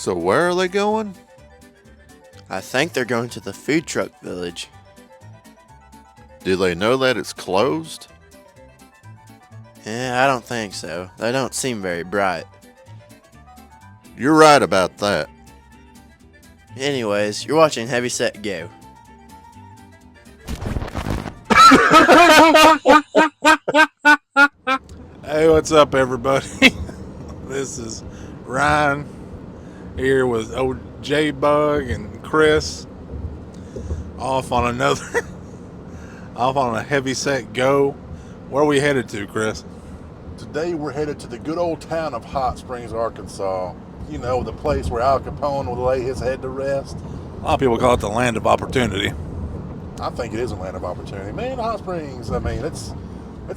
So where are they going? I think they're going to the food truck village. Do they know that it's closed? I don't think so. They don't seem very bright. You're right about that. Anyways, you're watching Heavy.Set.Go. Hey, what's up, everybody? This is Ryan here with old J-Bug and Chris off on a Heavy.Set.Go. Where are we headed to, Chris? Today we're headed to the good old town of Hot Springs, Arkansas. You know, the place where Al Capone would lay his head to rest. A lot of people call it the land of opportunity. I think it is a land of opportunity. Man, Hot Springs, I mean, it's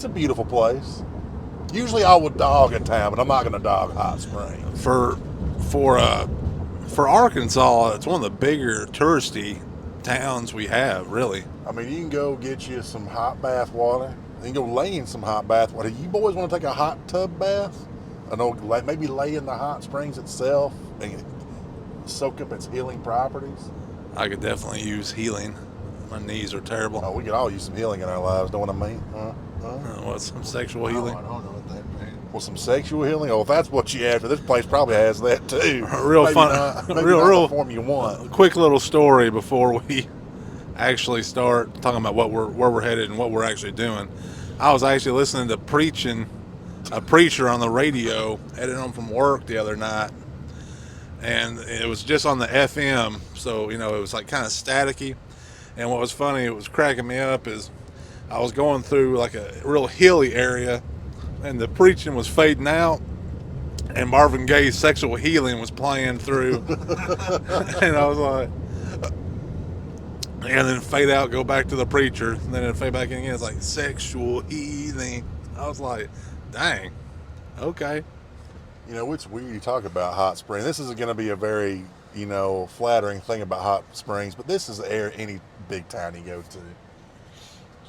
a beautiful place. Usually I would dog a town, but I'm not going to dog Hot Springs. For Arkansas, it's one of the bigger touristy towns we have, really. I mean, you can go get you some hot bath water. You can go lay in some hot bath water. You boys want to take a hot tub bath? I know, maybe lay in the hot springs itself and soak up its healing properties. I could definitely use healing. My knees are terrible. Oh, we could all use some healing in our lives, know what I mean? What, some sexual healing? I don't know what that means. Well, some sexual healing? Oh, if that's what you after, this place probably has that too. Real maybe fun. Not, maybe real, not real the form you want. Quick little story before we actually start talking about where we're headed and what we're actually doing. I was actually listening to a preacher on the radio heading home from work the other night, and it was just on the FM, so it was like kind of staticky. And what was funny, it was cracking me up, is I was going through like a real hilly area, and the preaching was fading out, and Marvin Gaye's Sexual Healing was playing through. And I was like, and then fade out, go back to the preacher, and then it fade back in again. It's like sexual healing. I was like, dang, okay. It's weird you talk about Hot Springs. This is going to be a very, flattering thing about Hot Springs, but this is the air any big town you go to. I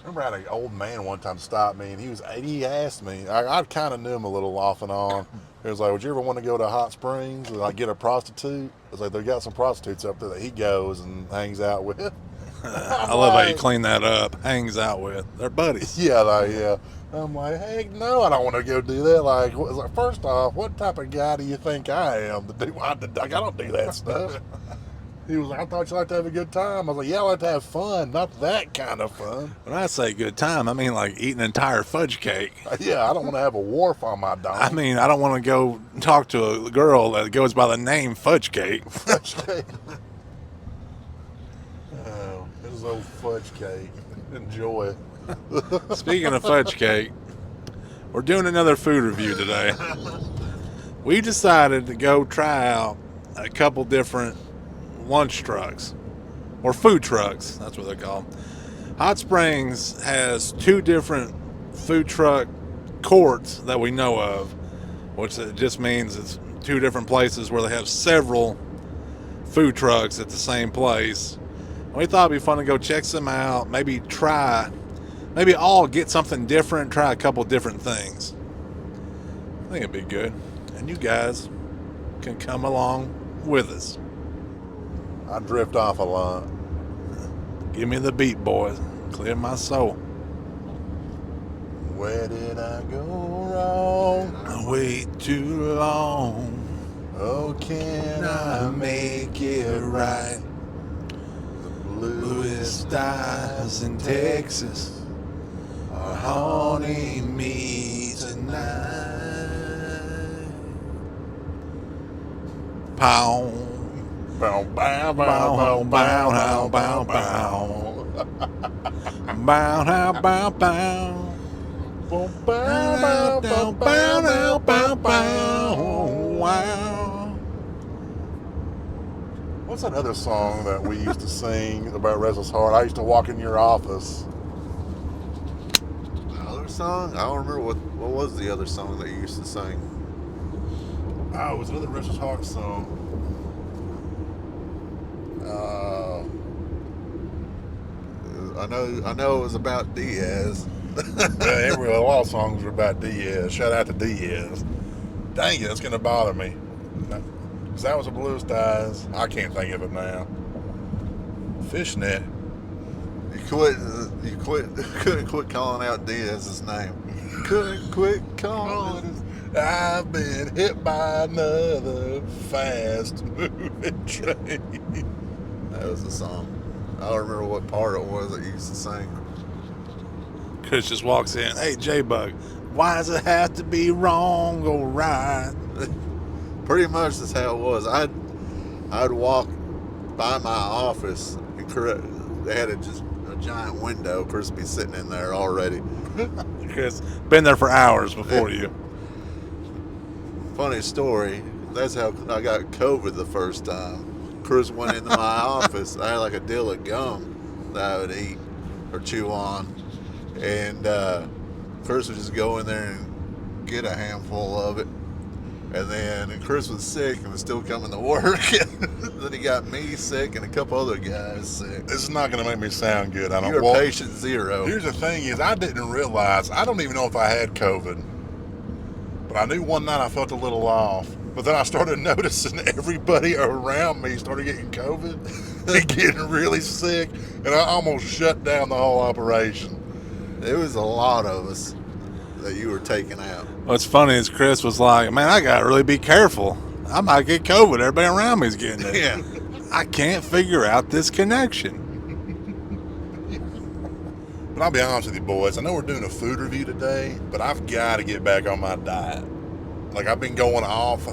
remember I had an old man one time stop me, and he asked me, I kind of knew him a little off and on. He was like, would you ever want to go to Hot Springs and get a prostitute? I was like, they got some prostitutes up there that he goes and hangs out with. I love how you clean that up. Hangs out with. They're buddies. Yeah. I'm like, heck no, I don't want to go do that. Like, first off, what type of guy do you think I am to do? I don't do that stuff. He was like, I thought you'd like to have a good time. I was like, yeah, I like to have fun, not that kind of fun. When I say good time, I mean like eat an entire fudge cake. Yeah, I don't want to have a wharf on my dome. I mean, I don't want to go talk to a girl that goes by the name Fudge Cake. Fudge cake. Oh, this is old fudge cake. Enjoy it. Speaking of fudge cake, we're doing another food review today. We decided to go try out a couple different lunch trucks, or food trucks, that's what they're called. Hot Springs has two different food truck courts that we know of, which just means it's two different places where they have several food trucks at the same place. We thought it'd be fun to go check some out, maybe all get something different, try a couple different things. I think it'd be good. And you guys can come along with us. I drift off a lot. Give me the beat, boys. Clear my soul. Where did I go wrong? I wait too long. Oh, can I make it right? The Bluest skies in Texas are haunting me tonight. Pow. Bow, bow, Bow, bow, bow, bow, bow. Bow, bow, bow, bow. bow, bow, bow, bow, bow, bow. Wow. What's that other song that we used to sing about Restless Heart? I used to walk in your office. Another song? I don't remember what was the other song that you used to sing. Oh, it was another Restless Heart song. I know it was about Diaz. Yeah, a lot of songs are about Diaz. Shout out to Diaz. Dang it, it's going to bother me. Is that what the Blue Styes? I can't think of it now. Fishnet. Couldn't quit calling out Diaz's name. Couldn't quit calling. I've been hit by another fast moving train. That was the song. I don't remember what part it was that you used to sing. Chris just walks in. Hey, J-Bug, why does it have to be wrong or right? Pretty much that's how it was. I'd walk by my office and they had just a giant window. Chris would be sitting in there already. Chris, been there for hours before you. Funny story. That's how I got COVID the first time. Chris went into my office. I had like a deal of gum that I would eat or chew on. And Chris would just go in there and get a handful of it. And then Chris was sick and was still coming to work. Then he got me sick and a couple other guys sick. This is not going to make me sound good. I don't. You're patient zero. Here's the thing: is I didn't realize. I don't even know if I had COVID, but I knew one night I felt a little off. But then I started noticing everybody around me started getting COVID and getting really sick, and I almost shut down the whole operation. It was a lot of us that you were taking out. What's funny is Chris was like, man, I got to really be careful. I might get COVID. Everybody around me is getting it. Yeah. I can't figure out this connection. But I'll be honest with you, boys. I know we're doing a food review today, but I've got to get back on my diet. Like, I've been going off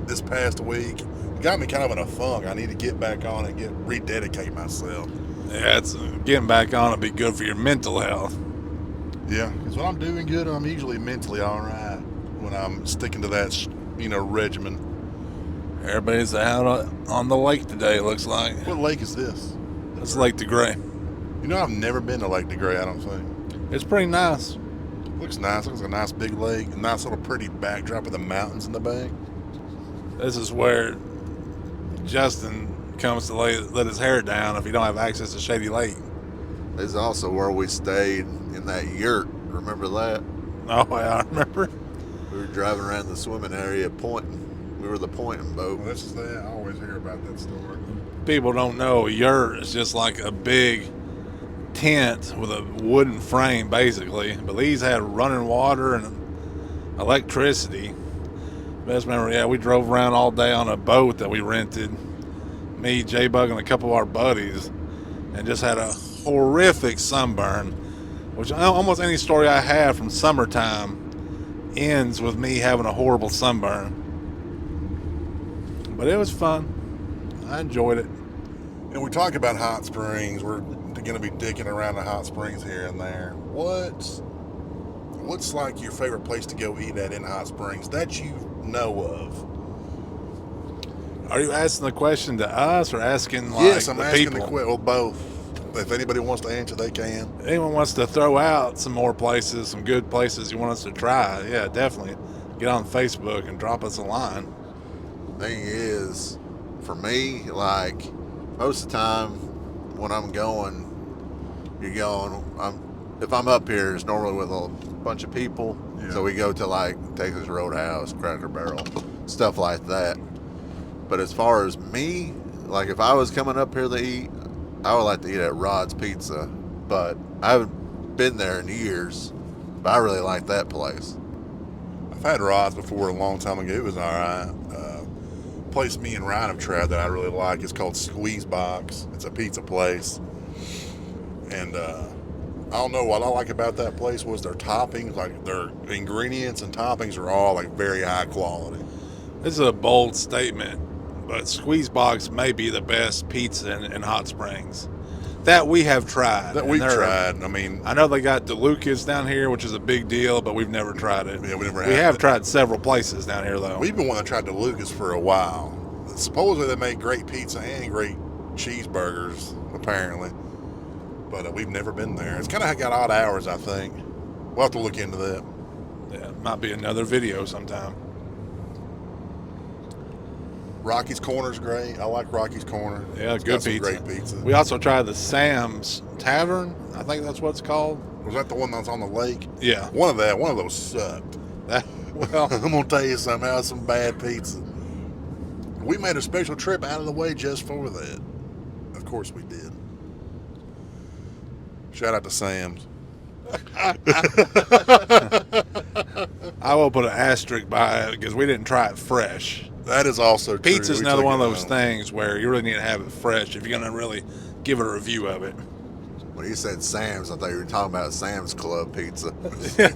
this past week. It got me kind of in a funk. I need to get back on and rededicate myself. Yeah, it's getting back on will be good for your mental health. Yeah, because when I'm doing good, I'm usually mentally all right when I'm sticking to that, regimen. Everybody's out on the lake today, it looks like. What lake is this? It's Lake DeGray. I've never been to Lake DeGray, I don't think. It's pretty nice. Looks nice. Looks like a nice big lake. A nice little pretty backdrop of the mountains in the back. This is where Justin comes to let his hair down if you don't have access to Shady Lake. This is also where we stayed in that yurt. Remember that? Oh, yeah, I remember. We were driving around the swimming area pointing. We were the pointing boat. Well, this is that. I always hear about that story. People don't know a yurt is just like a big tent with a wooden frame, basically. But these had running water and electricity. Best memory, yeah, we drove around all day on a boat that we rented. Me, J-Bug, and a couple of our buddies, and just had a horrific sunburn, which almost any story I have from summertime ends with me having a horrible sunburn. But it was fun. I enjoyed it. And we talk about hot springs. We're going to be dicking around the hot springs here and there. What's like your favorite place to go eat at in hot springs that you know of? Are you asking the question to us or asking like yes, I'm the asking people? the question. Well, both. If anybody wants to answer, they can. Anyone wants to throw out some more places, some good places you want us to try, yeah, definitely get on Facebook and drop us a line. Thing is, for me, like most of the time when I'm going, if I'm up here, it's normally with a bunch of people. Yeah. So we go to like Texas Roadhouse, Cracker Barrel, stuff like that. But as far as me, like if I was coming up here to eat, I would like to eat at Rod's Pizza. But I haven't been there in years. But I really like that place. I've had Rod's before a long time ago. It was all right. Place me and Ryan have tried that I really like is called Squeeze Box. It's a pizza place. And I don't know, what I like about that place was their toppings, like their ingredients and toppings are all like very high quality. This is a bold statement, but Squeeze Box may be the best pizza in Hot Springs that we have tried. That we've tried. I mean, I know they got DeLucas down here, which is a big deal, but we've never tried it. Yeah, we have tried several places down here, though. We've been wanting to try DeLucas for a while. Supposedly they make great pizza and great cheeseburgers, apparently. But we've never been there. It's kind of got odd hours, I think. We'll have to look into that. Yeah, might be another video sometime. Rocky's Corner's great. I like Rocky's Corner. Yeah, It's good got some pizza. great pizza. We also tried the Sam's Tavern. I think that's what it's called. Was that the one that's on the lake? Yeah. One of those sucked. Well, I'm gonna tell you something. That was some bad pizza. We made a special trip out of the way just for that. Of course we did. Shout out to Sam's. I will put an asterisk by it because we didn't try it fresh. That is also true. Pizza's We another took one of it those home. things where you really need to have it fresh if you're going to really give it a review of it. When you said Sam's, I thought you were talking about Sam's Club pizza.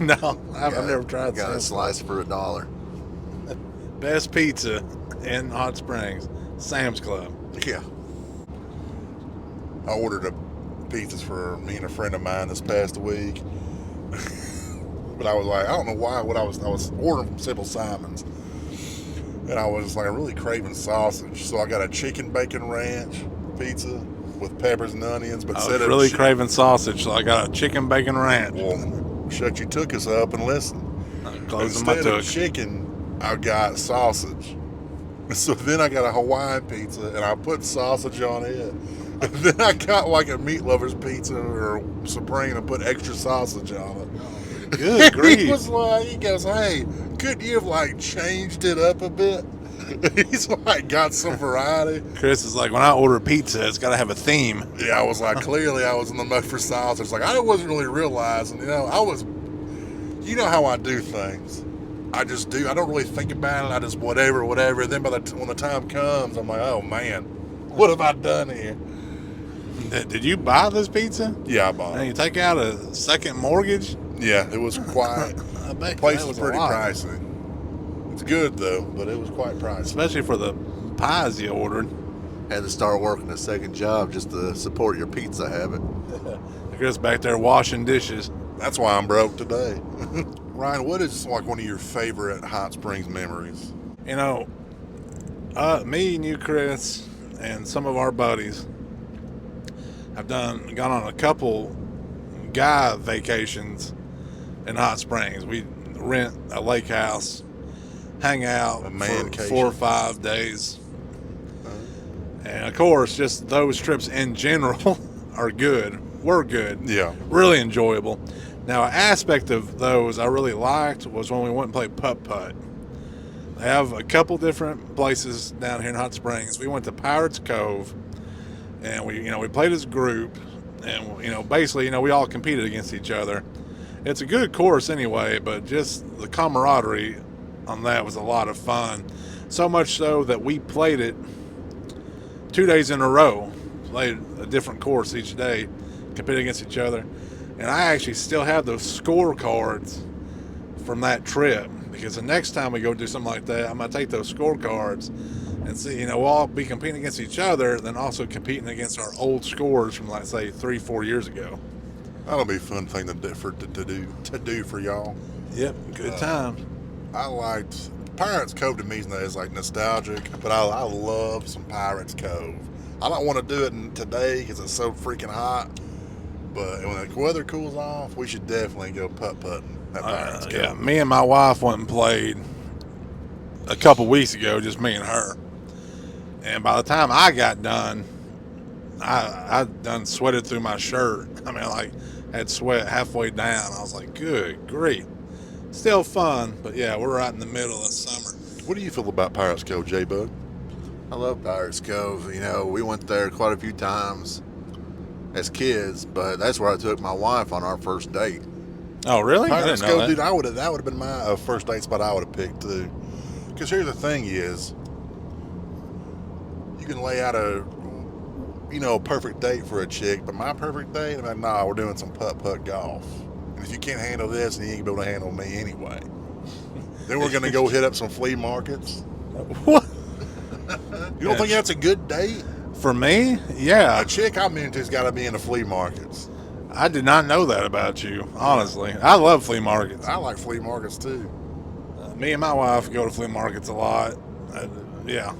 No, I've never tried Got a Sam's. slice for $1. Best pizza in Hot Springs, Sam's Club. Yeah. I ordered pizzas for me and a friend of mine this past week. But I was like, I don't know why. I was ordering from Simple Simon's, and I was like really craving sausage. So I got a chicken bacon ranch pizza with peppers and onions. But I instead was of really craving sausage, so I got a chicken bacon ranch. well, shut your tuchus up and listen. Closing my Instead of tuck. chicken, I got sausage. So then I got a Hawaiian pizza, and I put sausage on it. And then I got like a meat lover's pizza or Supreme and put extra sausage on it. Good grief. He was like, he goes, hey, couldn't you have like changed it up a bit? He's like, got some variety. Chris is like, when I order pizza, it's got to have a theme. Yeah, I was like, clearly I was in the mood for sausage. Like, I wasn't really realizing, you know how I do things. I just do. I don't really think about it. I just whatever. And then when the time comes, I'm like, oh man, what have I done here? Did you buy this pizza? Yeah, I bought And it. you take out a second mortgage? Yeah, it was quite. I bet The place that was a pretty lot. pricey. It's good though, but it was quite pricey. Especially for the pies you ordered. Had to start working a second job just to support your pizza habit. Chris back there washing dishes. That's why I'm broke today. Ryan, what is like one of your favorite Hot Springs memories? You know, me and you, Chris, and some of our buddies have gone on a couple guy vacations in Hot Springs. We rent a lake house, hang out A for man-cation. 4 or 5 days. And of course, just those trips in general are good. Were good. Yeah. Really enjoyable. Now, an aspect of those I really liked was when we went and played putt-putt. They have a couple different places down here in Hot Springs. We went to Pirates Cove, and we played as a group, and basically we all competed against each other. It's a good course anyway, but just the camaraderie on that was a lot of fun. So much so that we played it 2 days in a row, played a different course each day, competed against each other. And I actually still have those scorecards from that trip, because the next time we go do something like that, I'm going to take those scorecards and see, we'll all be competing against each other, then also competing against our old scores from, like, say, 3-4 years ago. That'll be a fun thing to do for y'all. Yep, good time. I liked Pirates Cove. To me is like nostalgic, but I love some Pirates Cove. I don't want to do it today because it's so freaking hot. But when the weather cools off, we should definitely go putt-putting at Pirates Cove. Yeah, me and my wife went and played a couple weeks ago, just me and her. And by the time I got done, I done sweated through my shirt. I mean, like, had sweat halfway down. I was like, good grief. Still fun, but yeah, we're right in the middle of summer. What do you feel about Pirates Cove, J-Bug? I love Pirates Cove. We went there quite a few times as kids, but that's where I took my wife on our first date. Oh, really? I Pirates didn't know Cove, that. dude, that would have been my first date spot I would have picked too. Because here's the thing is, you can lay out a perfect date for a chick, but my perfect date, I'm like, nah, we're doing some putt-putt golf. And if you can't handle this, then you ain't gonna be able to handle me anyway. Then we're gonna go hit up some flea markets. What? You don't think that's a good date? For me? Yeah. A chick I'm into's got to be in the flea markets. I did not know that about you, honestly. I love flea markets. I like flea markets too. Me and my wife go to flea markets a lot. Yeah.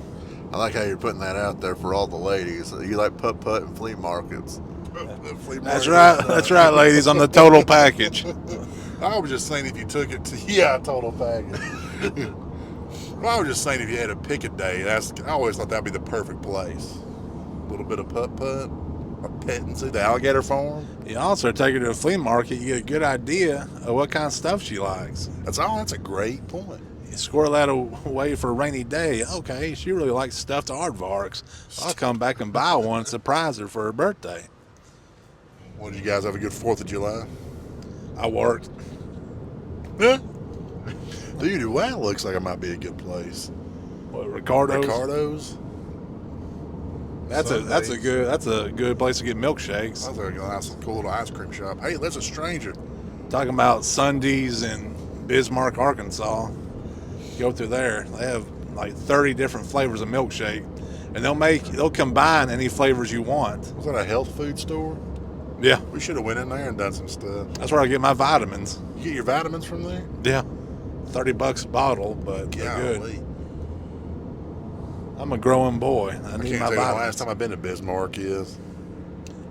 I like how you're putting that out there for all the ladies. You like putt-putt and flea markets. The flea That's market right. is, That's right, ladies, on the total package. I was just saying if you took it to total package. Well, I was just saying if you had to pick a day, I always thought that'd be the perfect place. A little bit of putt-putt, a petting zoo, the alligator farm. You also take her to a flea market, you get a good idea of what kind of stuff she likes. That's a great point. squirrel that away for a rainy day. Okay, she really likes stuffed aardvarks. I'll come back and buy one and surprise her for her birthday. What, did you guys have a good 4th of July? I worked. Yeah. Dude, well, looks like it might be a good place. What, Ricardo's? Ricardo's? That's a good place to get milkshakes. Sounds like a nice, cool little ice cream shop. Hey, there's a stranger. Talking about Sundays in Bismarck, Arkansas. Go through there. They have like 30 different flavors of milkshake, and they'll combine any flavors you want. Was that a health food store? Yeah, We should have went in there and done some stuff. that's where I get my vitamins. You get your vitamins from there? Yeah, $30 a bottle, but they're good. Golly. I'm a growing boy. I I need can't my tell you the last vitamins. time I've been to Bismarck is.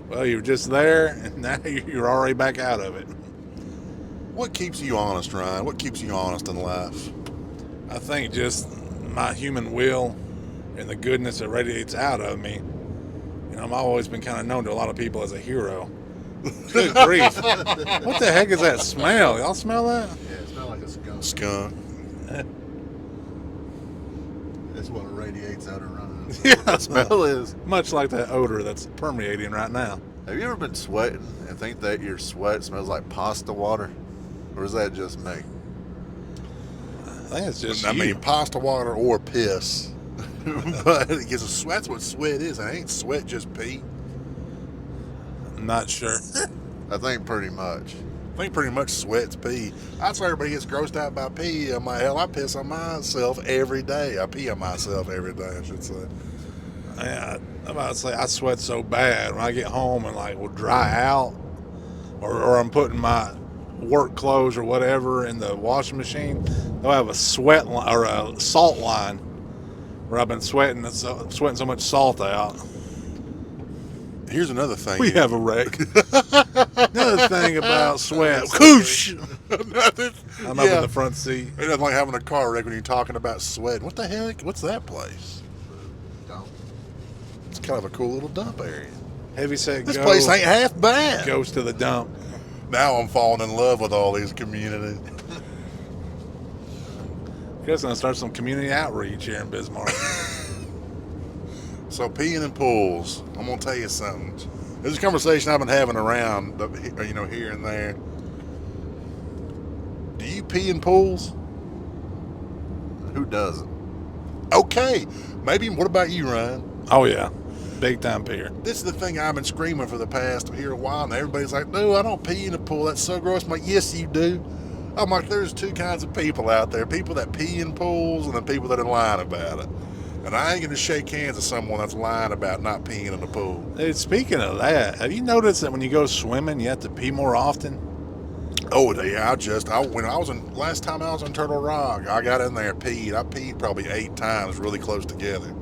Well, you were just there, and now you're already back out of it. What keeps you honest, Ryan? What keeps you honest in life? I think just my human will and the goodness that radiates out of me. You know, I've always been kind of known to a lot of people as a hero. Good grief. What the heck is that smell? Y'all smell that? Yeah, it smells like a skunk. Skunk. That's what radiates out around. Yeah. The smell is. Much like that odor that's permeating right now. Have you ever been sweating and think that your sweat smells like pasta water? Or is that just me? I think it's just I you. mean, pasta water or piss. But that's what sweat is. It ain't sweat just pee. I'm not sure. I think pretty much. I think pretty much sweat's pee. That's why everybody gets grossed out by pee. I'm like, hell, I piss on myself every day. I pee on myself every day, I should say. Yeah, I'm about to say I sweat so bad when I get home and like will dry out, or I'm putting my work clothes or whatever in the washing machine. They'll have a sweat line or a salt line where I've been sweating so much salt out. Here's another thing. We have a wreck. Another thing about sweat. Whoosh! I'm up in the front seat. It doesn't like having a car wreck when you're talking about sweat. What the heck? What's that place? Don't. It's kind of a cool little dump area. Heavy.Set.Go. This place ain't half bad. Goes to the dump. Now I'm falling in love with all these communities. Guess I'm gonna start some community outreach here in Bismarck. So peeing in pools, I'm gonna tell you something. There's a conversation I've been having around, here and there. Do you pee in pools? Who doesn't? Okay, maybe. What about you, Ryan? Oh yeah, big time peer. This is the thing I've been screaming for the past here a while, and everybody's like, "No, I don't pee in the pool. That's so gross." I'm like, "Yes, you do." I'm like, "There's two kinds of people out there: people that pee in pools, and the people that are lying about it." And I ain't gonna shake hands with someone that's lying about not peeing in the pool. Hey, speaking of that, have you noticed that when you go swimming, you have to pee more often? Oh yeah, last time I was in Turtle Rock, I got in there and peed. I peed probably 8 times, really close together.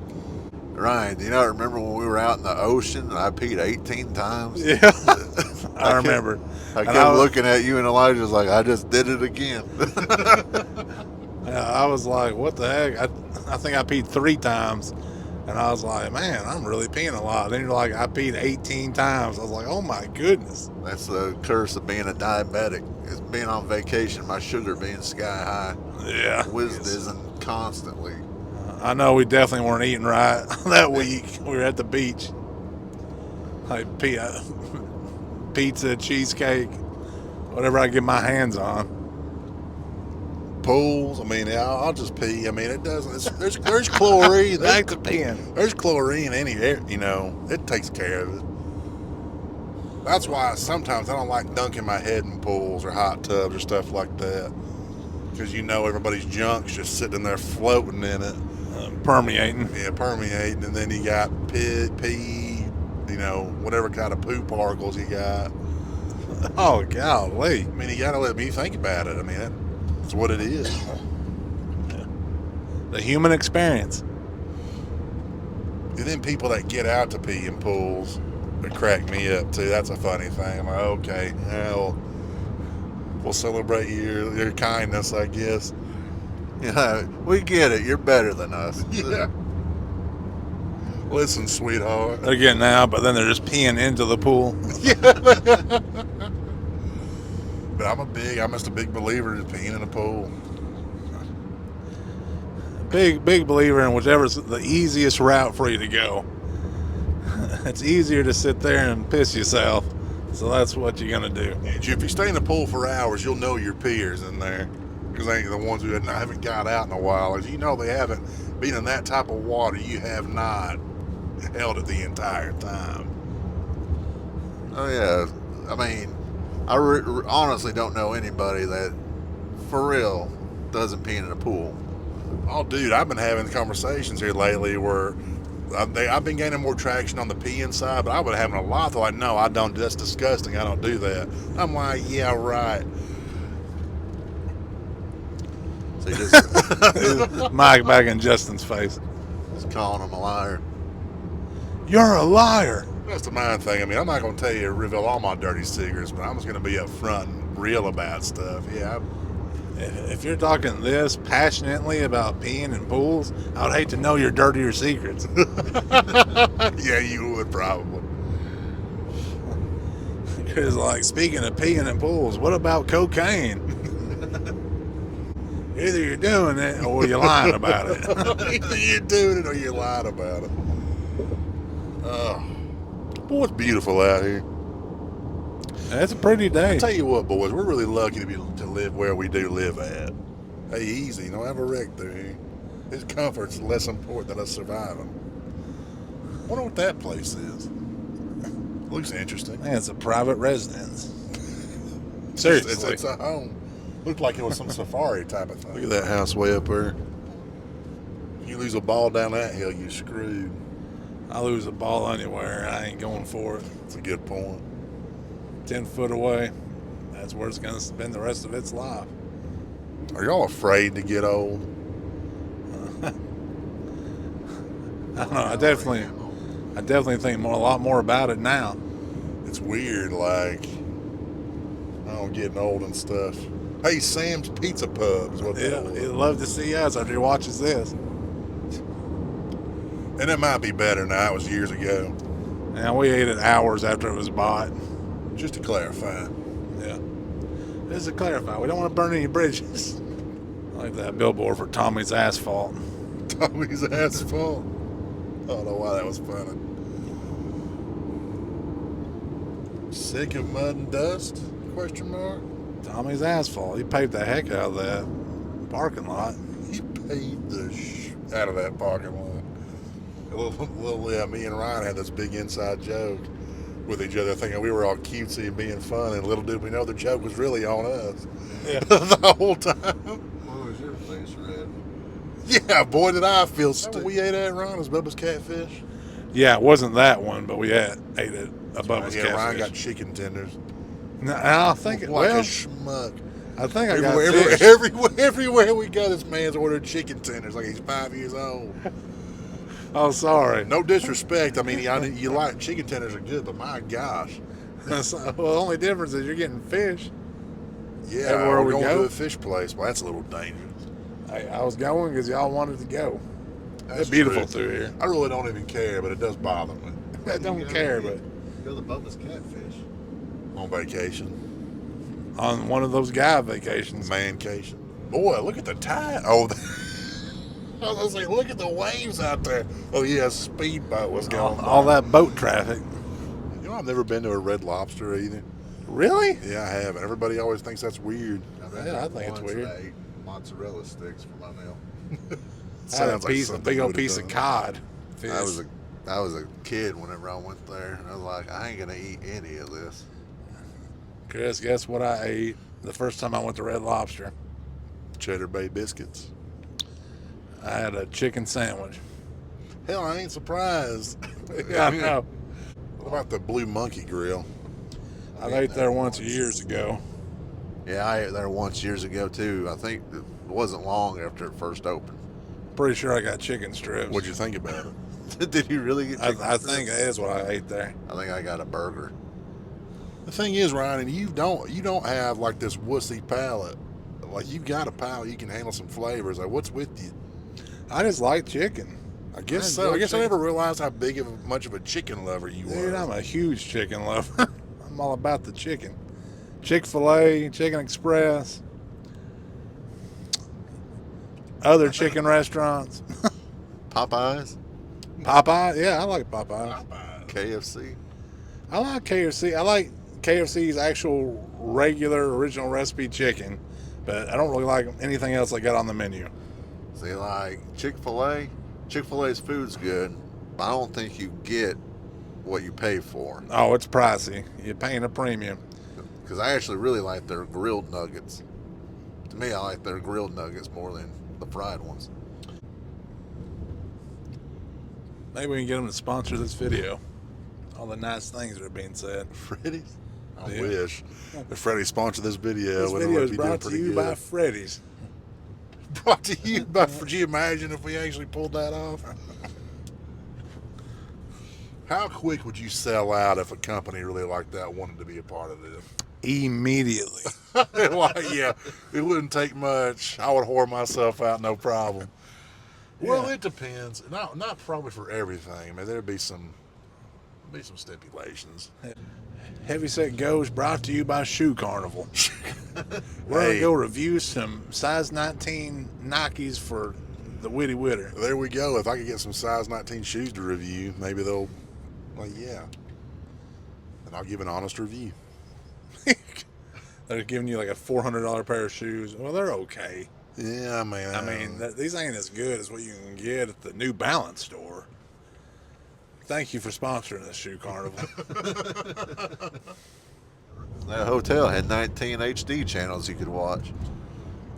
Ryan, do you not remember when we were out in the ocean and I peed 18 times? Yeah, I remember. I kept looking at you and Elijah's like, I just did it again. I was like, what the heck? I think I peed 3 times. And I was like, man, I'm really peeing a lot. Then you're like, I peed 18 times. I was like, oh my goodness. That's the curse of being a diabetic. Is being on vacation, my sugar being sky high. Yeah. Whizzing constantly. I know we definitely weren't eating right that week. We were at the beach. Like pizza, cheesecake, whatever I get my hands on. Pools, I mean, I'll just pee. I mean, it doesn't. There's chlorine. Back to peeing. There's chlorine in here. It takes care of it. That's why sometimes I don't like dunking my head in pools or hot tubs or stuff like that, because everybody's junk's just sitting in there floating in it, Permeating. Yeah, permeating, and then you got pee, whatever kind of poo particles you got. Oh, golly. I mean, you got to let me think about it. I mean, that's what it is. The human experience. And then people that get out to pee in pools, it crack me up too. That's a funny thing. I'm like, okay, well, we'll celebrate your kindness, I guess. Yeah, we get it. You're better than us. Yeah. Listen, sweetheart. They're getting out, but then they're just peeing into the pool. But I'm just a big believer in peeing in a pool. big believer in whichever's the easiest route for you to go. It's easier to sit there and piss yourself, so that's what you're gonna do. And if you stay in the pool for hours, you'll know your peers in there, because they ain't the ones who haven't got out in a while. As you know, they haven't been in that type of water. You have not held it the entire time. Oh yeah, I mean, I honestly don't know anybody that, for real, doesn't pee in a pool. Oh, dude, I've been having conversations here lately where I've been gaining more traction on the peeing side, but I've been having a lot. They're like, no, I don't. That's disgusting. I don't do that. I'm like, yeah, right. So you just, Mike back in Justin's face. just calling him a liar. You're a liar. That's the mind thing. I mean, I'm not going to tell you to reveal all my dirty secrets, but I'm just going to be upfront and real about stuff. Yeah. If you're talking this passionately about peeing in pools, I would hate to know your dirtier secrets. Yeah, you would probably. Because, like, speaking of peeing in pools, what about cocaine? Either you're doing it or you're lying about it. Either you're doing it or you're lying about it. Oh, boy, it's beautiful out here. That's a pretty day. I tell you what, boys, we're really lucky to live where we do live at. Hey, easy, don't have a wreck through here. His comfort's less important than us surviving. Wonder what that place is. Looks interesting. Man, it's a private residence. Seriously. It's a home. Looked like it was some safari type of thing. Look at that house way up there. You lose a ball down that hill, you're screwed. I lose a ball anywhere, I ain't going for it. That's a good point. 10 foot away, that's where it's going to spend the rest of its life. Are y'all afraid to get old? I don't know. I definitely think a lot more about it now. It's weird, like, I don't getting old and stuff. Hey, Sam's Pizza Pub is what they are. He'd love to see us after he watches this. And it might be better now. It was years ago. And we ate it hours after it was bought. Just to clarify. Yeah. Just to clarify, we don't want to burn any bridges. I like that billboard for Tommy's Asphalt. Tommy's Asphalt. I don't know why that was funny. Sick of mud and dust? Question mark. Tommy's Asphalt. He paved the heck out of that parking lot. He paid the out of that parking lot. Me and Ryan had this big inside joke with each other, thinking we were all cutesy and being fun, and little did we know the joke was really on us. Yeah. The whole time. Why was your face red? Yeah, boy, did I feel stupid. We ate at Ron, was Bubba's catfish. Yeah, it wasn't that one, but we ate it above his catfish. Ryan got chicken tenders. No, I think Like a schmuck. I think I got fish. Everywhere we go, this man's ordered chicken tenders like he's 5 years old. Oh, sorry. No disrespect. I mean, you like chicken tenders are good, but my gosh. Well, the only difference is you're getting fish. Yeah, Everywhere we're we going go? to a fish place. Well, that's a little dangerous. I was going because y'all wanted to go. That's It's beautiful true. through here. I really don't even care, but it does bother me. I don't care, but Go to Bubba's Catfish. On vacation, on one of those guy vacations. mancation. Boy, look at the tide. Oh, I was gonna say, look at the waves out there. Oh yeah, a speedboat was going. All that boat traffic. You know, I've never been to a Red Lobster either. Really? Yeah, I haven't. Everybody always thinks that's weird. Yeah, I think it's weird. I ate mozzarella sticks for my meal. I had a Sounds like a something big you old would've piece done. of cod. Fish. I was a kid whenever I went there, and I was like, I ain't gonna eat any of this. Chris, guess what I ate the first time I went to Red Lobster? Cheddar Bay biscuits. I had a chicken sandwich. Hell, I ain't surprised. Yeah, I know. What about the Blue Monkey Grill? I ate there once years ago. Yeah, I ate there once years ago too. I think it wasn't long after it first opened. Pretty sure I got chicken strips. What'd you think about it? Did you really get chicken I strips? think that is what I ate there. I think I got a burger. The thing is, Ryan, and you don't have like this wussy palate. Like you've got a palate, you can handle some flavors. Like what's with you? I just like chicken. I guess I so. enjoy I guess I chicken. never realized how much of a chicken lover you Dude, were. I'm a huge chicken lover. I'm all about the chicken. Chick-fil-A, Chicken Express. other chicken restaurants. Popeyes, Popeye, yeah, I like Popeye. KFC. I like KFC. I like KFC's actual regular original recipe chicken, but I don't really like anything else they got on the menu. See, like Chick-fil-A. Chick-fil-A's food's good, but I don't think you get what you pay for. Oh, it's pricey. You're paying a premium. Because I actually really like their grilled nuggets. To me, I like their grilled nuggets more than the fried ones. Maybe we can get them to sponsor this video. All the nice things that are being said. Freddy's? I Yeah. wish. If Freddy sponsored this video, This we video would is be doing brought to pretty you good. by Freddy's. Brought to you by. Could you imagine if we actually pulled that off? How quick would you sell out if a company really like that wanted to be a part of this? Immediately. Like, yeah, it wouldn't take much. I would whore myself out, no problem. Well, Yeah. it depends. Not probably for everything. I mean, there'd be some stipulations. Heavy.Set.Go is brought to you by Shoe Carnival. We're going to Hey. go review some size 19 Nikes for the Witty Witter. There we go. If I could get some size 19 shoes to review, maybe they'll, like, yeah. And I'll give an honest review. They're giving you like a $400 pair of shoes. Well, they're okay. Yeah, man. I mean, these ain't as good as what you can get at the New Balance store. Thank you for sponsoring this Shoe Carnival. That hotel had 19 HD channels you could watch.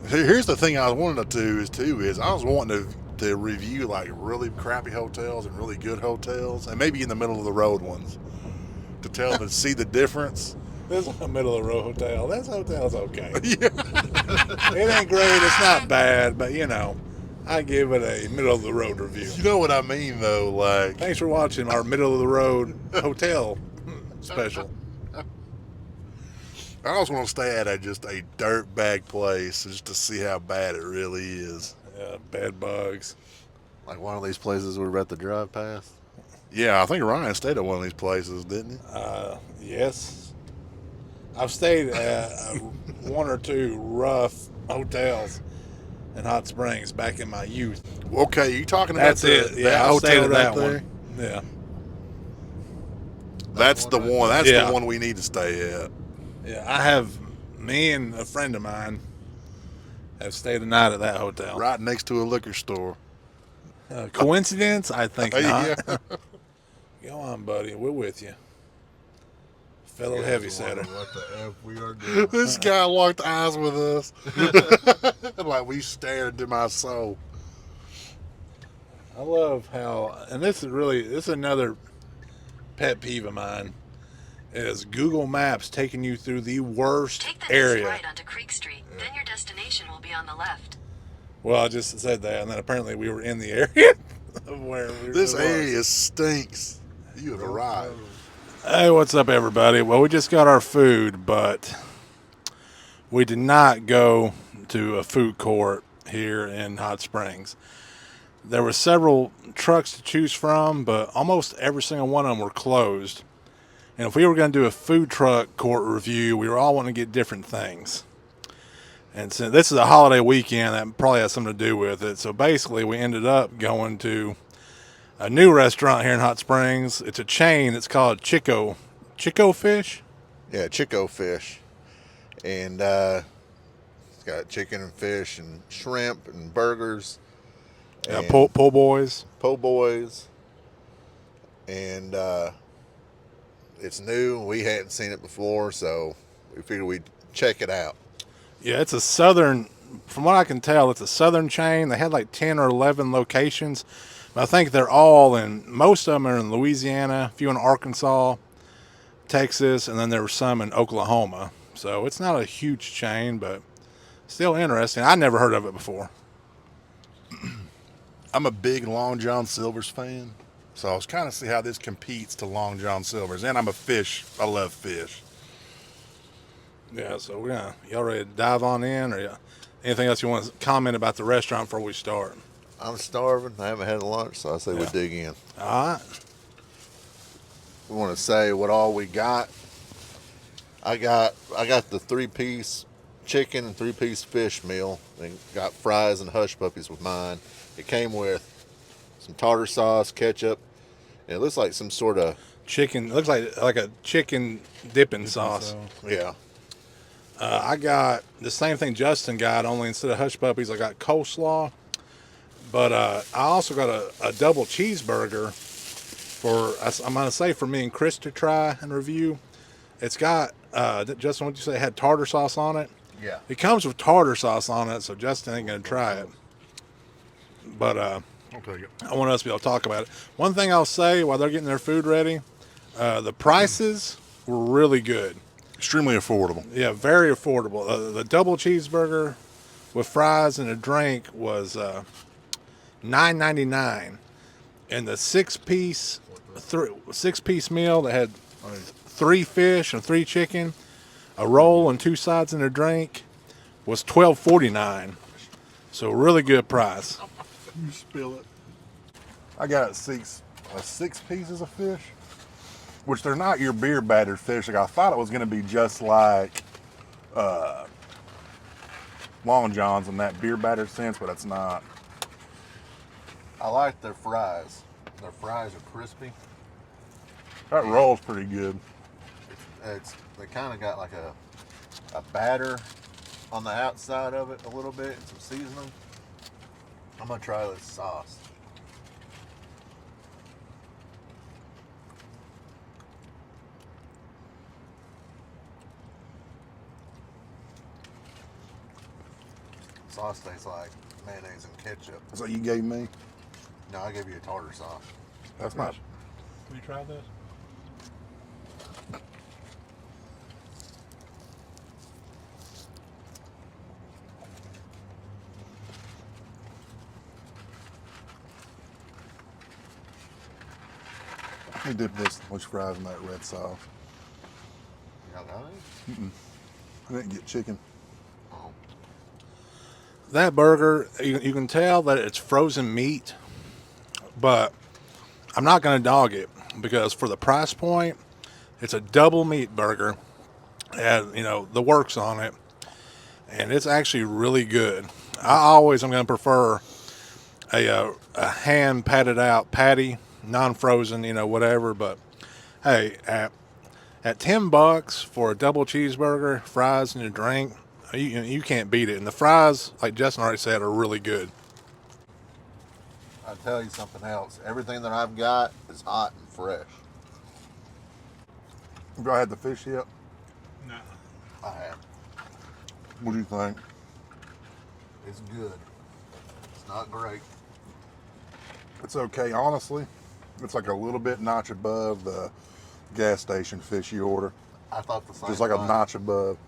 Here's the thing I was wanting to do is I was wanting to review like really crappy hotels and really good hotels, and maybe in the middle of the road ones to see the difference. This is a middle of the road hotel. This hotel's okay. Yeah. It ain't great. It's not bad, but you know, I give it a middle of the road review. You know what I mean, though? Like, Thanks for watching our middle of the road hotel special. I also want to stay at just a dirt bag place just to see how bad it really is. Bed bugs. Like one of these places we were about to drive past. Yeah, I think Ryan stayed at one of these places, didn't he? Yes. I've stayed at one or two rough hotels in Hot Springs back in my youth. Okay, you talking about That's it. Yeah, that I stayed hotel at right that there? one. Yeah. That's the one. That's Yeah. the one we need to stay at. Yeah, me and a friend of mine have stayed a night at that hotel. Right next to a liquor store. Coincidence? I think not. Yeah. Go on, buddy. We're with you. Fellow heavy setter. What the F we are doing? This guy locked eyes with us. Like we stared into my soul. I love how, and this is another pet peeve of mine, is Google Maps taking you through the worst Take the area. next right onto Creek Street. Then your destination will be on the left. Well, I just said that, and then apparently we were in the area of where we This was. area stinks. You have arrived. Hey, what's up, everybody? Well, we just got our food, but we did not go to a food court here in Hot Springs. There were several trucks to choose from, but almost every single one of them were closed. And if we were going to do a food truck court review, we were all wanting to get different things. And since this is a holiday weekend, that probably has something to do with it. So basically, we ended up going to a new restaurant here in Hot Springs. It's a chain. It's called Chico Fish. Yeah, Chico Fish. And it's got chicken and fish and shrimp and burgers. And Po' boys. po' boys. And it's new. We hadn't seen it before, so we figured we'd check it out. Yeah, it's a southern, from what I can tell, it's a southern chain. They had like 10 or 11 locations. But I think they're all most of them are in Louisiana, a few in Arkansas, Texas, and then there were some in Oklahoma. So it's not a huge chain, but still interesting. I never heard of it before. I'm a big Long John Silver's fan, so I was kind of see how this competes to Long John Silver's. And I'm a fish. I love fish. Yeah, so y'all ready to dive on in, or anything else you want to comment about the restaurant before we start? I'm starving. I haven't had lunch, so I say we dig in. All right. We want to say what all we got. I got the 3-piece chicken and 3-piece fish meal, and got fries and hush puppies with mine. It came with some tartar sauce, ketchup, and it looks like some sort of Chicken. It looks like a chicken dipping sauce. yeah. I got the same thing Justin got, only instead of hush puppies, I got coleslaw. But I also got a double cheeseburger I'm going to say for me and Chris to try and review. It's got, Justin, what did you say? It had tartar sauce on it? Yeah. It comes with tartar sauce on it, so Justin ain't going to try it. But I'll take it. I want us to be able to talk about it. One thing I'll say while they're getting their food ready, the prices were really good. Extremely affordable. Yeah, very affordable. The double cheeseburger with fries and a drink was $9.99, and the six-piece meal that had 3 fish and 3 chicken, a roll and 2 sides and a drink was $12.49. So really good price. You spill it. I got 6 pieces of fish, which they're not your beer battered fish. Like I thought it was going to be just like Long John's in that beer battered sense, but it's not. I like their fries. Their fries are crispy. That roll's pretty good. They kind of got like a batter on the outside of it a little bit and some seasoning. I'm gonna try this sauce. Sauce tastes like mayonnaise and ketchup. That's what you gave me. No, I gave you a tartar sauce. That's not. Have you tried this? Let me dip this much fries in that red sauce. You got any? I didn't get chicken. Oh. That burger, you can tell that it's frozen meat, but I'm not going to dog it because for the price point, it's a double meat burger. It has, the works on it, and it's actually really good. I'm going to prefer a hand patted out patty, non-frozen, whatever. But hey, at $10 for a double cheeseburger, fries, and a drink, you can't beat it. And the fries, like Justin already said, are really good. I'll tell you something else. Everything that I've got is hot and fresh. Have I had the fish yet? No. I have. What do you think? It's good. It's not great. It's okay, honestly. It's like a little bit notch above the gas station fish you order. I thought the same. Just like a thing. notch above.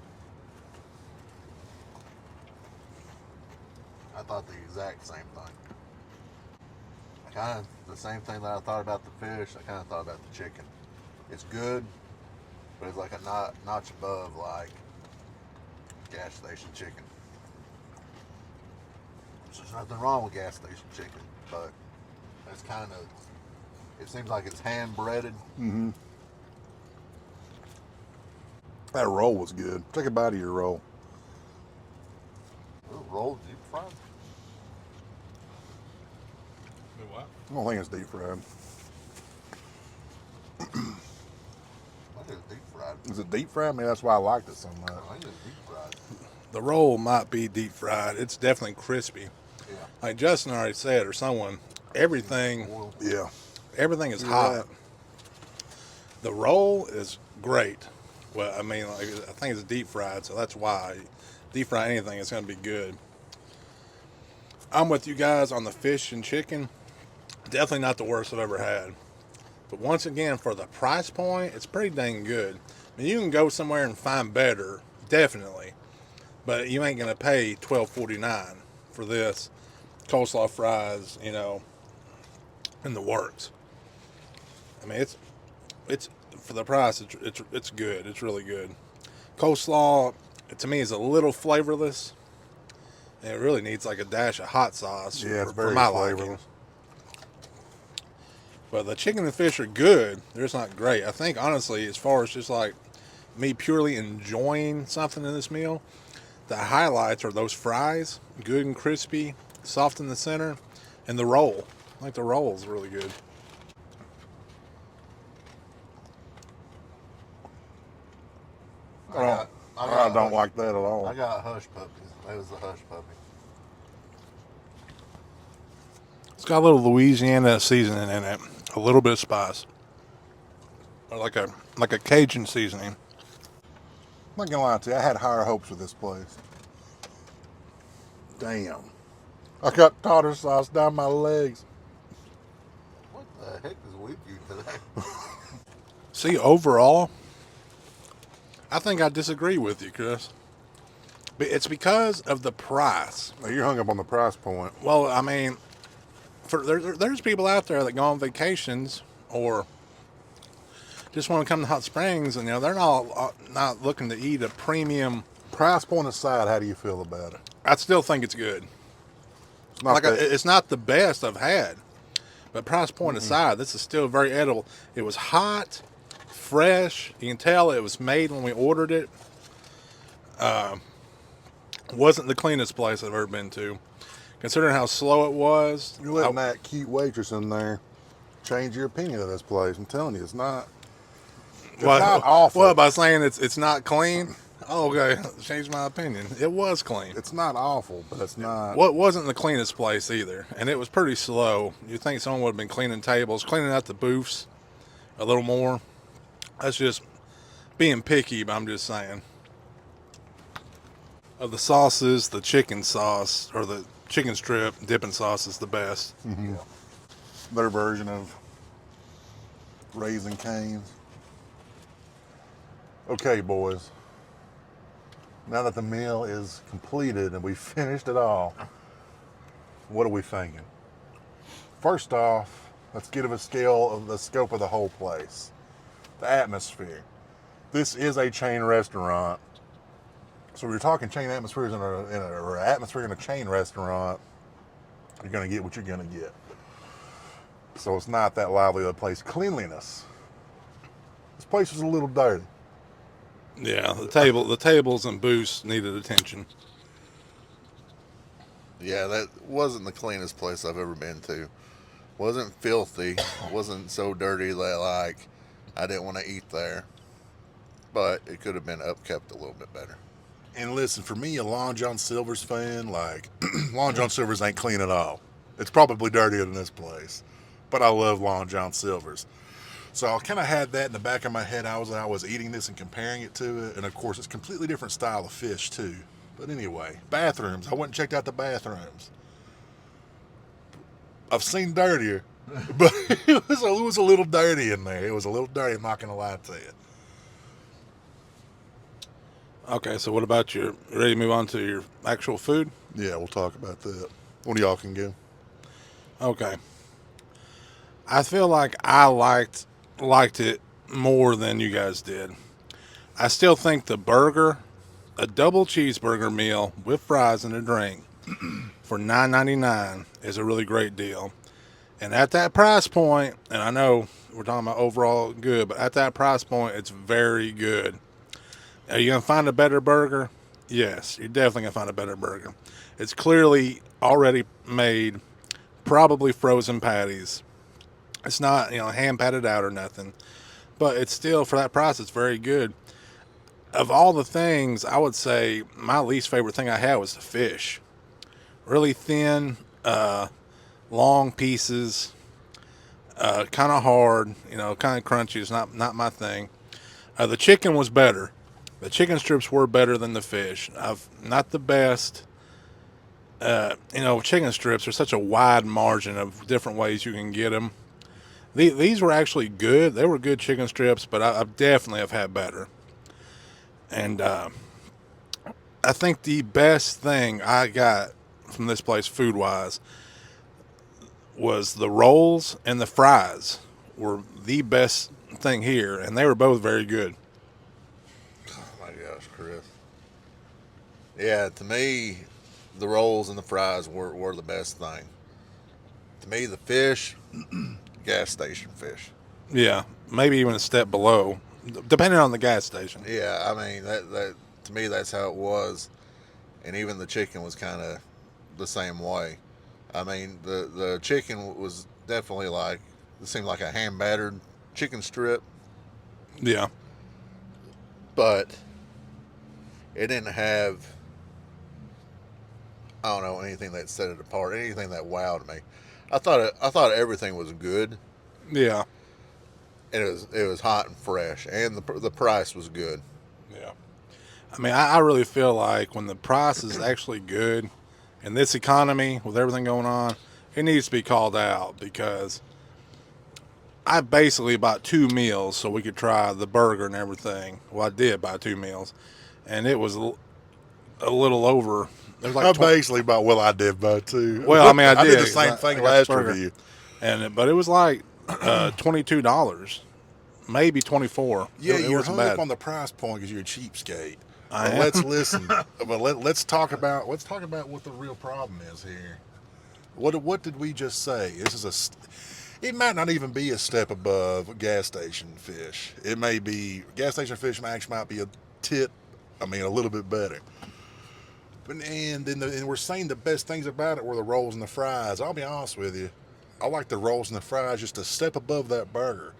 I thought the exact same thing. Kind of the same thing that I thought about the fish. I kind of thought about the chicken. It's good, but it's like a notch above like gas station chicken. There's nothing wrong with gas station chicken, but it's kind of. It seems like it's hand breaded. Mm-hmm. That roll was good. Take a bite of your roll. Rolled deep fried. What? I don't think it's deep fried. I think it's deep fried. Is it deep fried? Maybe that's why I liked it so much. I think it's deep fried. The roll might be deep fried. It's definitely crispy. Yeah. Like Justin already said, or someone, everything Yeah. is You're hot. right. The roll is great. Well, I mean, like, I think it's deep fried, so that's why. Deep fry anything, it's going to be good. I'm with you guys on the fish and chicken. Definitely not the worst I've ever had. But once again, for the price point, it's pretty dang good. I mean, you can go somewhere and find better, definitely. But you ain't going to pay $12.49 for this. Coleslaw fries, in the works. I mean, it's for the price, it's good. It's really good. Coleslaw, to me, is a little flavorless. And it really needs like a dash of hot sauce Yeah, it's for very my flavorless. liking. But the chicken and fish are good. They're just not great. I think, honestly, as far as just like me purely enjoying something in this meal, the highlights are those fries, good and crispy, soft in the center, and the roll. I think the roll is really good. I don't like that at all. I got hush puppies. That was the hush puppy. It's got a little Louisiana seasoning in it, a little bit of spice, or like a Cajun seasoning. I'm not gonna lie to you, I had higher hopes with this place. Damn. I got tartar sauce down my legs. What the heck is with you today? See, overall, I think I disagree with you, Chris. But it's because of the price. Now, you're hung up on the price point. Well, I mean, there's people out there that go on vacations or just want to come to Hot Springs, and they're not looking to eat a premium. Price point aside, how do you feel about it? I still think it's good. It's not It's not the best I've had, but price point aside, this is still very edible. It was hot, fresh. You can tell it was made when we ordered it. Wasn't the cleanest place I've ever been to, considering how slow it was. You're letting that cute waitress in there change your opinion of this place. I'm telling you, it's not. It's not awful. What, by saying it's not clean? Oh, okay, changed my opinion. It was clean. It's not awful, but it's not. What wasn't the cleanest place either, and it was pretty slow. You'd think someone would have been cleaning tables, cleaning out the booths a little more. That's just being picky, but I'm just saying. Of the sauces, the chicken sauce or the chicken strip dipping sauce is the best. Mm-hmm. Their version of Raising Cane's. Okay, boys. Now that the meal is completed and we've finished it all, what are we thinking? First off, let's give a scale of the scope of the whole place. The atmosphere. This is a chain restaurant. So we're talking chain atmospheres or atmosphere in a chain restaurant, you're going to get what you're going to get. So it's not that lively of a place. Cleanliness. This place was a little dirty. Yeah, the tables and booths needed attention. Yeah, that wasn't the cleanest place I've ever been to. Wasn't filthy. Wasn't so dirty that I didn't want to eat there. But it could have been upkept a little bit better. And listen, for me, a Long John Silver's fan, Long John Silver's ain't clean at all. It's probably dirtier than this place. But I love Long John Silver's. So I kind of had that in the back of my head. I was eating this and comparing it to it. And of course, it's a completely different style of fish too. But anyway, bathrooms. I went and checked out the bathrooms. I've seen dirtier, but it was a little dirty in there. It was a little dirty, I'm not going to lie to you. Okay, so what about ready to move on to your actual food? Yeah, we'll talk about that. One of y'all can go. Okay. I feel like I liked it more than you guys did. I still think the burger, a double cheeseburger meal with fries and a drink for $9.99 is a really great deal. And at that price point, and I know we're talking about overall good, but at that price point, it's very good. Are you going to find a better burger? Yes, you're definitely going to find a better burger. It's clearly already made, probably frozen patties. It's not, hand patted out or nothing. But it's still, for that price, it's very good. Of all the things, I would say my least favorite thing I had was the fish. Really thin, long pieces, kind of hard, kind of crunchy. It's not my thing. The chicken was better. The chicken strips were better than the fish. Not the best. Chicken strips are such a wide margin of different ways you can get them. These were actually good. They were good chicken strips, but I definitely have had better. And I think the best thing I got from this place food-wise was the rolls and the fries were the best thing here, and they were both very good. Oh my gosh, Chris. Yeah, to me, the rolls and the fries were the best thing. To me, the fish, gas station fish. Yeah, maybe even a step below, depending on the gas station. Yeah, I mean that to me that's how it was. and even the chicken was kind of the same way. I mean, the chicken was definitely like it seemed like a hand battered chicken strip, Yeah. but it didn't have I don't know anything that set it apart, anything that wowed me. I thought everything was good, Yeah. and it was hot and fresh, and the price was good. Yeah. I mean, I really feel like when the price is actually good in this economy with everything going on, it needs to be called out because I basically bought 2 meals so we could try the burger and everything. Well, I did buy 2 meals, and it was a little over. It was like I basically about I did both too. Well, I mean, I did the same I thing got last the burger. review. but it was like $22, maybe 24. Yeah, it you're wasn't hung bad. up on the price point because you're a cheapskate. I But am. let's listen. But let's talk about what the real problem is here. What did we just say? This is it might not even be a step above gas station fish. It may be gas station fish might be a little bit better. But and we're saying the best things about it were the rolls and the fries. I'll be honest with you, I like the rolls and the fries just a step above that burger.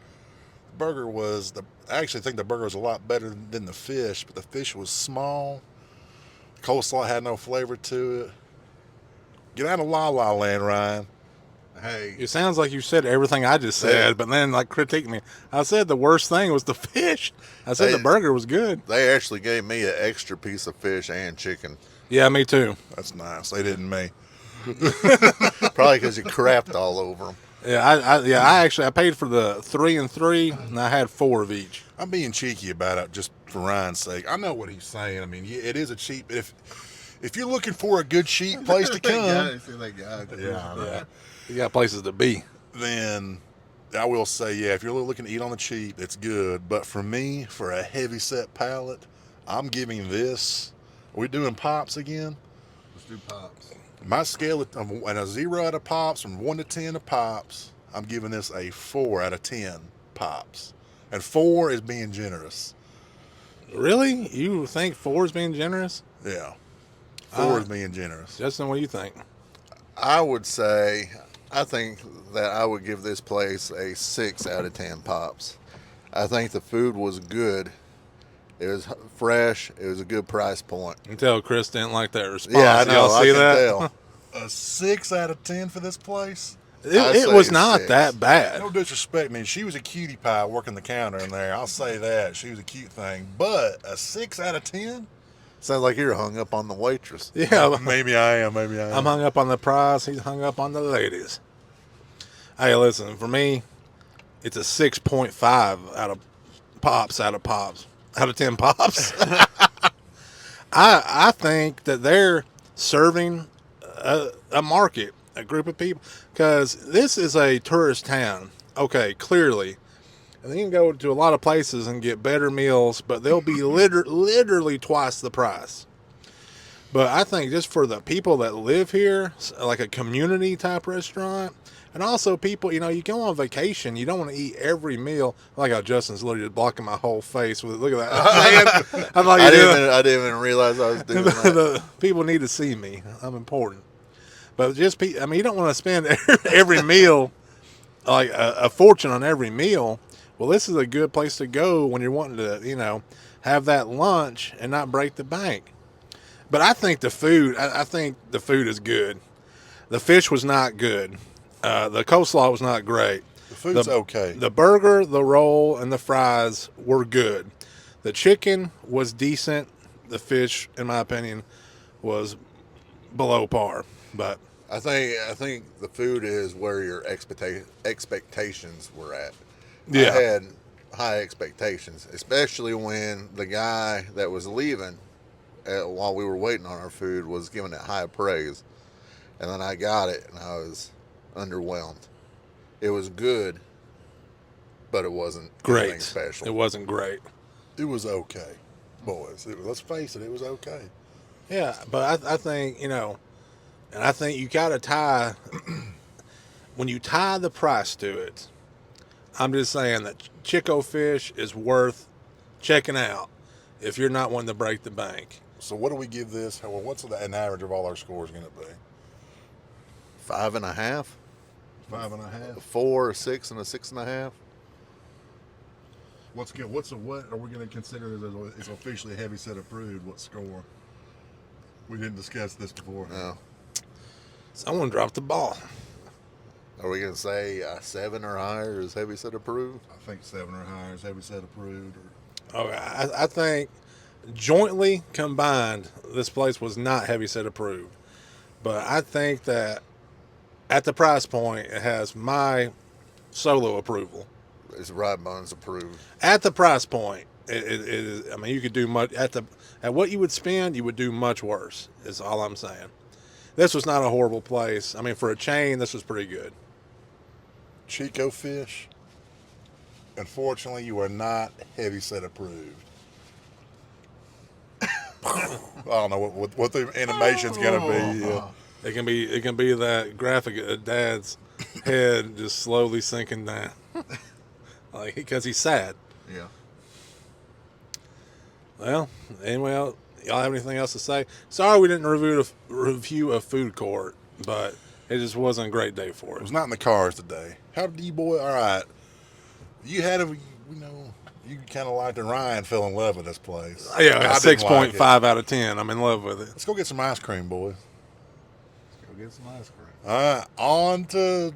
I actually think the burger was a lot better than the fish, but the fish was small. The coleslaw had no flavor to it. Get out of La La Land, Ryan. Hey, It sounds like you said everything I just said, They- but then like critique me. I said the worst thing was the fish. I said the burger was good. they actually gave me an extra piece of fish and chicken, Yeah, me too. That's nice. They didn't me. probably because you crapped all over them. Yeah, I paid for the 3 and 3, and I had 4 of each. I'm being cheeky about it just for Ryan's sake. I know what he's saying. I mean, it is a cheap. If you're looking for a good cheap place to come, Yeah, you got places to be. then I will say, yeah, if you're looking to eat on the cheap, it's good. But for me, for a heavy set palate, I'm giving this. Are we doing pops again? Let's do pops. My scale and a 0 out of pops, from 1 to 10 of pops, I'm giving this a 4 out of 10 pops. And 4 is being generous. Really? You think 4 is being generous? Yeah. 4 is being generous. Justin, what do you think? I would say, I think that I would give this place a 6 out of 10 pops. I think the food was good. It was fresh. It was a good price point. You can tell Chris didn't like that response. Yeah, I know. Y'all I see can that? tell. A 6 out of 10 for this place? I'd It say was a not 6. that bad. No disrespect, man. She was a cutie pie working the counter in there. I'll say that. She was a cute thing. But a 6 out of 10? Sounds like you're hung up on the waitress. Yeah, Maybe I am. I'm hung up on the prize. He's hung up on the ladies. Hey, listen, for me, it's a 6.5 out of 10 pops. I think that they're serving a market, a group of people, because this is a tourist town. Okay, clearly. And then you can go to a lot of places and get better meals, but they'll be literally twice the price. But I think just for the people that live here, like a community type restaurant, and also people, you go on vacation, you don't want to eat every meal. Like how Justin's literally blocking my whole face with, look at that. I'm like, I didn't even realize I was doing that. the people need to see me. I'm important. But just, you don't want to spend every meal, like a fortune on every meal. Well, this is a good place to go when you're wanting to, have that lunch and not break the bank. But I think the food, I think the food is good. The fish was not good. The coleslaw was not great. The food's okay. The burger, the roll, and the fries were good. The chicken was decent. The fish, in my opinion, was below par. But I think the food is where your expectations were at. Yeah. I had high expectations, especially when the guy that was leaving while we were waiting on our food was giving it high praise. And then I got it and I was underwhelmed. It was good, but it wasn't anything great. special. It wasn't great. It was okay, boys. Let's face it was okay. Yeah, but I think, and I think you got to tie, when you tie the price to it, I'm just saying that Chico Fish is worth checking out if you're not wanting to break the bank. So what do we give this? Well, what's an average of all our scores going to be? 5.5, 5.5. 4, a 6, and a 6.5. What's good? What are we going to consider as officially Heavy Set approved? What score? We didn't discuss this before. No. Someone dropped the ball. Are we going to say 7 or higher is Heavy Set approved? I think 7 or higher is Heavy Set approved. Okay, I think jointly combined, this place was not Heavy Set approved. But I think that at the price point, it has my solo approval. Is Ride Buns approved? At the price point, it is. I mean, you could do much at what you would spend. You would do much worse. Is all I'm saying. This was not a horrible place. I mean, for a chain, this was pretty good. Chico Fish. Unfortunately, you are not Heavy Set approved. I don't know what the animation's gonna be. Yeah. It can be that graphic of Dad's head just slowly sinking down, like because he's sad. Yeah. Well, anyway, y'all have anything else to say? Sorry we didn't review a food court, but it just wasn't a great day for It was us. not in the cars today. How did you boy? All right, you had you kind of liked it. Ryan fell in love with this place. Yeah, I didn't 6.5 like it. out of 10. I'm in love with it. Let's go get some ice cream, boys. Let's go get some ice cream. All right, on to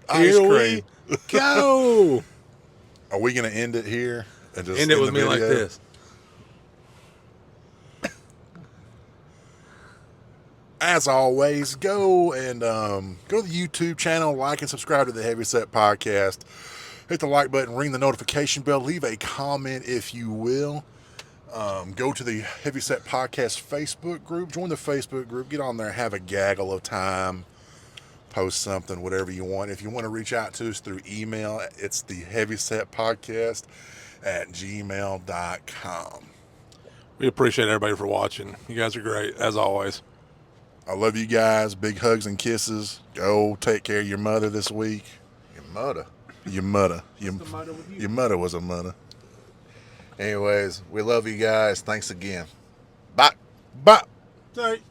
ice Here cream. we go. Are we going to end it here? And just End it end with the me like video? this. As always, go and go to the YouTube channel, like and subscribe to the Heavy Set Podcast. Hit the like button, ring the notification bell, leave a comment if you will. Go to the Heavy Set Podcast Facebook group, join the Facebook group, get on there, have a gaggle of time, post something, whatever you want. If you want to reach out to us through email, it's the Heavy Set Podcast at gmail.com. We appreciate everybody for watching. You guys are great, as always. I love you guys. Big hugs and kisses. Go take care of your mother this week. Your mother. Your mother. What's the matter with you? Your mother was a mother. Anyways, we love you guys. Thanks again. Bye. Bye. Sorry.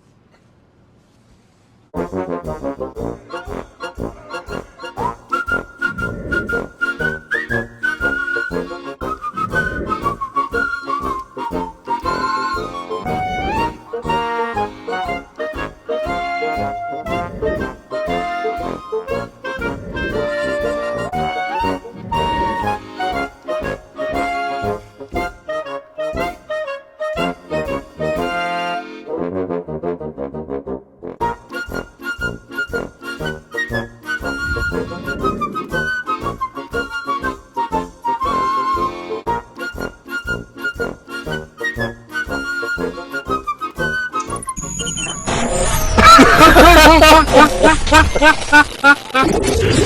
Ha ha ha ha ha!